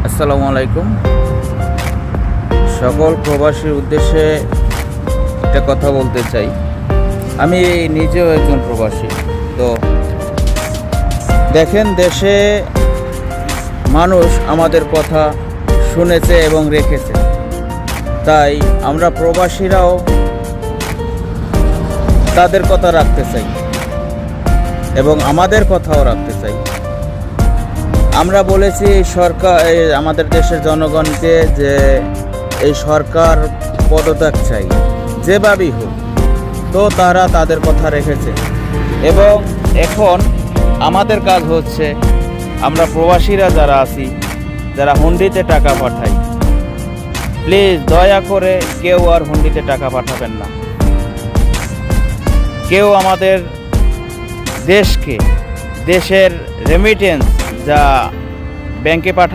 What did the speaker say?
আসসালামু আলাইকুম। সকল প্রবাসীর উদ্দেশ্যে একটা কথা বলতে চাই। আমি নিজেও একজন প্রবাসী। তো দেখেন, দেশে মানুষ আমাদের কথা শুনেছে এবং রেখেছে, তাই আমরা প্রবাসীরাও তাদের কথা রাখতে চাই এবং আমাদের কথাও রাখতে চাই। আমরা বলেছি আমাদের দেশের জনগণকে যে এই সরকার পদত্যাগ চাই, যেভাবেই হোক। তো তারা তাদের কথা রেখেছে এবং এখন আমাদের কাজ হচ্ছে, আমরা প্রবাসীরা যারা আছি, যারা হুন্ডিতে টাকা পাঠাই, প্লিজ দয়া করে কেউ আর হুন্ডিতে টাকা পাঠাবেন না। কেউ আমাদের দেশের রেমিটেন্স যা ব্যাংকে পাঠায়